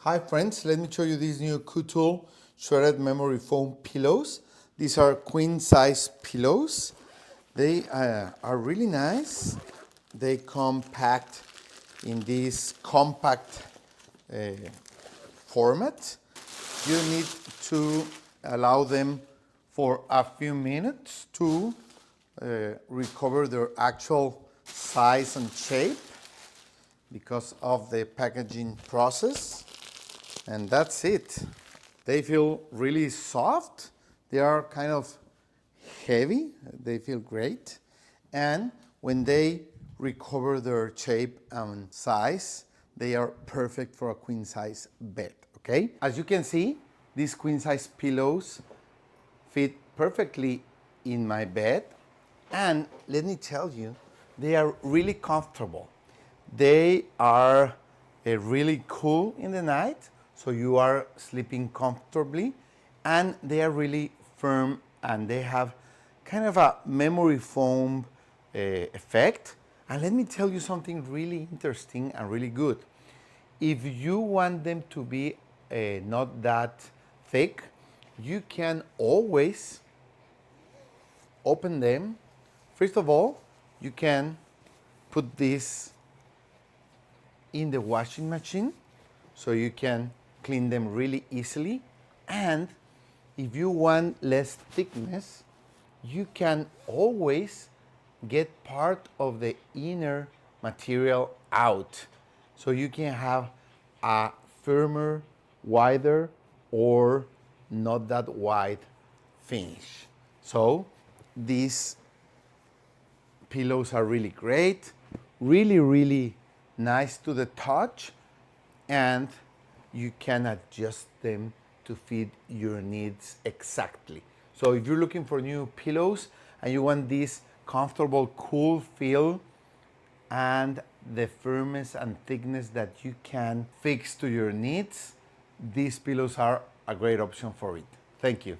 Hi friends, let me show you these new QUTOOL shredded memory foam pillows. These are queen size pillows. They are really nice. They come packed in this compact format. You need to allow them for a few minutes to recover their actual size and shape because of the packaging process. And that's it. They feel really soft. They are kind of heavy. They feel great. And when they recover their shape and size, they are perfect for a queen size bed, okay? As you can see, these queen size pillows fit perfectly in my bed. And let me tell you, they are really comfortable. They are really cool in the night, so you are sleeping comfortably, and they are really firm, and they have kind of a memory foam effect. And let me tell you something really interesting and really good. If you want them to be not that thick, you can always open them. First of all, you can put this in the washing machine so you can clean them really easily. And if you want less thickness, you can always get part of the inner material out, so you can have a firmer, wider, or not that wide finish. So these pillows are really great, really nice to the touch, and you can adjust them to fit your needs exactly. So if you're looking for new pillows and you want this comfortable, cool feel and the firmness and thickness that you can fix to your needs, these pillows are a great option for it. Thank you.